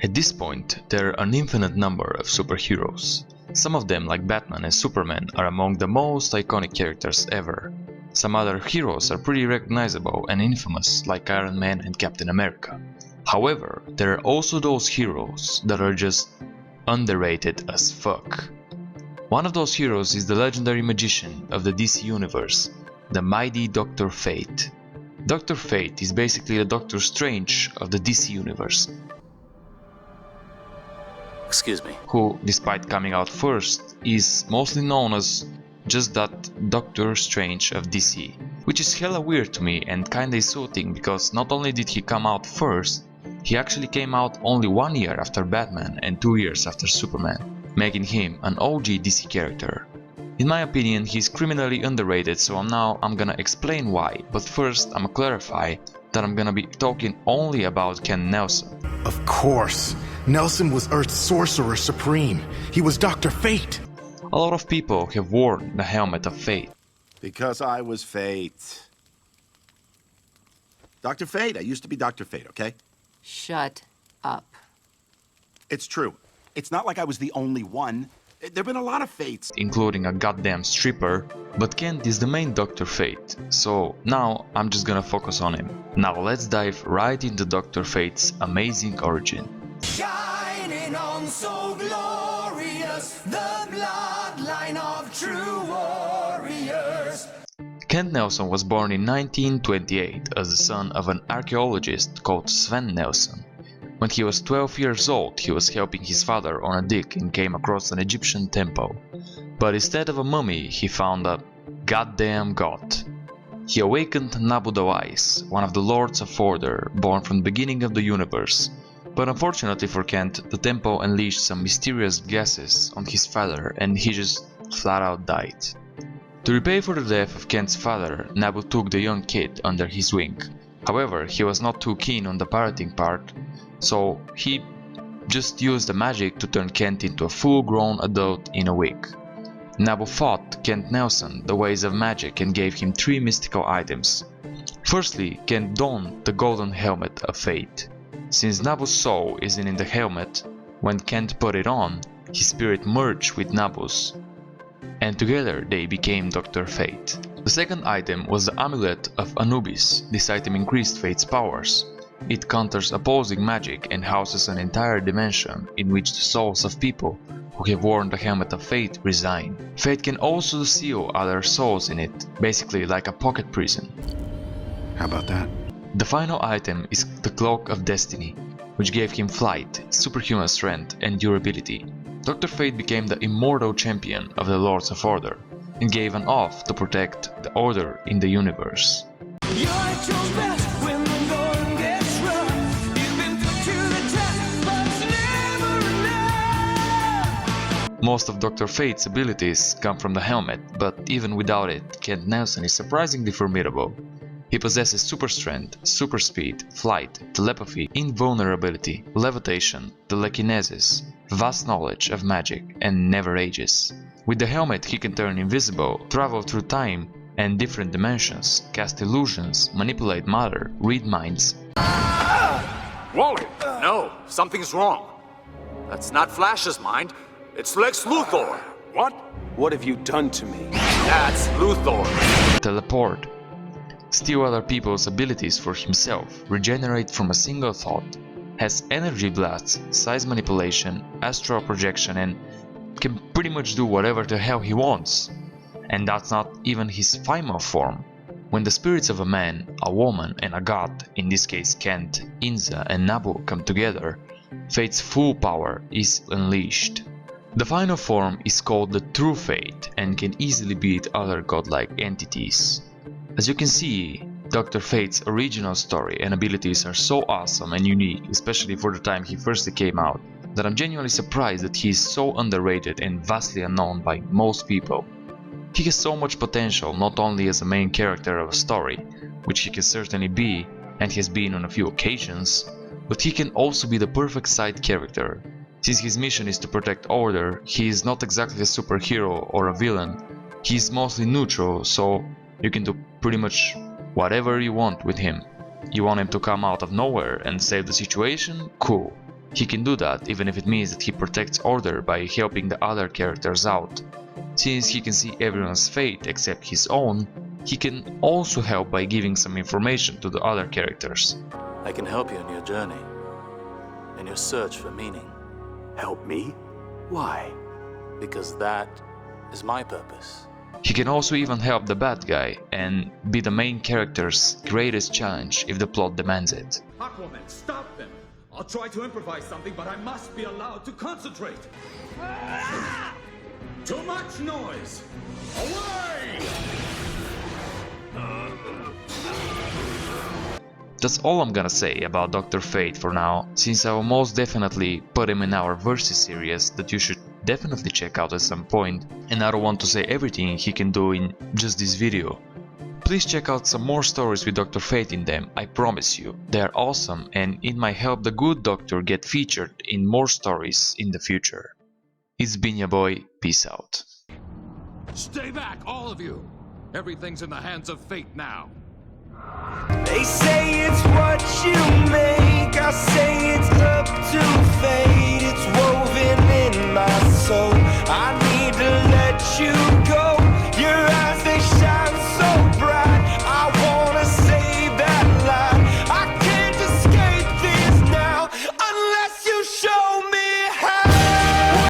At this point, there are an infinite number of superheroes. Some of them, like Batman and Superman, are among the most iconic characters ever. Some other heroes are pretty recognizable and infamous, like Iron Man and Captain America. However, there are also those heroes that are just underrated as fuck. One of those heroes is the legendary magician of the DC Universe, the mighty Dr. Fate. Dr. Fate is basically the Doctor Strange of the DC Universe. Excuse me. Who, despite coming out first, is mostly known as just that Doctor Strange of DC. Which is hella weird to me and kinda insulting, because not only did he come out first, he actually came out only 1 year after Batman and 2 years after Superman, making him an OG DC character. In my opinion, he's criminally underrated, so I'm gonna explain why, but first I'ma clarify that I'm gonna be talking only about Ken Nelson. Of course. Nelson was Earth's Sorcerer Supreme. He was Dr. Fate. A lot of people have worn the helmet of Fate. Because I was Fate. Dr. Fate, I used to be Dr. Fate, okay? Shut up. It's true. It's not like I was the only one. There've been a lot of Fates. Including a goddamn stripper, but Kent is the main Dr. Fate, so now I'm just gonna focus on him. Now let's dive right into Dr. Fate's amazing origin. Shining on so glorious, the bloodline of true warriors. Kent Nelson was born in 1928 as the son of an archaeologist called Sven Nelson. When he was 12 years old, he was helping his father on a dig and came across an Egyptian temple. But instead of a mummy, he found a goddamn god. He awakened Nabu Dawais, one of the Lords of Order, born from the beginning of the universe. But unfortunately for Kent, the temple unleashed some mysterious gases on his father and he just flat out died. To repay for the death of Kent's father, Nabu took the young kid under his wing. However, he was not too keen on the parroting part, so he just used the magic to turn Kent into a full-grown adult in a week. Nabu taught Kent Nelson the ways of magic and gave him 3 mystical items. Firstly, Kent donned the golden helmet of fate. Since Nabu's soul isn't in the helmet, when Kent put it on, his spirit merged with Nabu's, and together they became Dr. Fate. The second item was the Amulet of Anubis. This item increased Fate's powers. It counters opposing magic and houses an entire dimension in which the souls of people who have worn the helmet of Fate reside. Fate can also seal other souls in it, basically like a pocket prison. How about that? The final item is the Cloak of Destiny, which gave him flight, superhuman strength and durability. Dr. Fate became the immortal champion of the Lords of Order and gave an oath to protect the order in the universe. You're at your best when the going gets rough. You've been put to the test, but it's never enough. Most of Dr. Fate's abilities come from the helmet, but even without it, Kent Nelson is surprisingly formidable. He possesses super strength, super speed, flight, telepathy, invulnerability, levitation, telekinesis, vast knowledge of magic, and never ages. With the helmet he can turn invisible, travel through time and different dimensions, cast illusions, manipulate matter, read minds. Wally! No, something's wrong. That's not Flash's mind. It's Lex Luthor. What? What have you done to me? That's Luthor. Teleport. Steal other people's abilities for himself, regenerate from a single thought, has energy blasts, size manipulation, astral projection, and can pretty much do whatever the hell he wants. And that's not even his final form. When the spirits of a man, a woman, and a god, in this case Kent, Inza, and Nabu, come together, Fate's full power is unleashed. The final form is called the True Fate and can easily beat other godlike entities. As you can see, Dr. Fate's original story and abilities are so awesome and unique, especially for the time he first came out, that I'm genuinely surprised that he is so underrated and vastly unknown by most people. He has so much potential, not only as a main character of a story, which he can certainly be and has been on a few occasions, but he can also be the perfect side character. Since his mission is to protect order, he is not exactly a superhero or a villain, he is mostly neutral, so you can do pretty much whatever you want with him. You want him to come out of nowhere and save the situation? Cool. He can do that even if it means that he protects order by helping the other characters out. Since he can see everyone's fate except his own, he can also help by giving some information to the other characters. I can help you in your journey, in your search for meaning. Help me? Why? Because that is my purpose. He can also even help the bad guy and be the main character's greatest challenge if the plot demands it. Aquaman, stop them! I'll try to improvise something, but I must be allowed to concentrate. Too much noise! Away! That's all I'm gonna say about Dr. Fate for now, since I will most definitely put him in our Versus series that you should definitely check out at some point, and I don't want to say everything he can do in just this video. Please check out some more stories with Dr. Fate in them, I promise you. They are awesome and it might help the good doctor get featured in more stories in the future. It's been your boy, peace out. Stay back, all of you! Everything's in the hands of fate now. They say it's what you make, I say it's up to fate.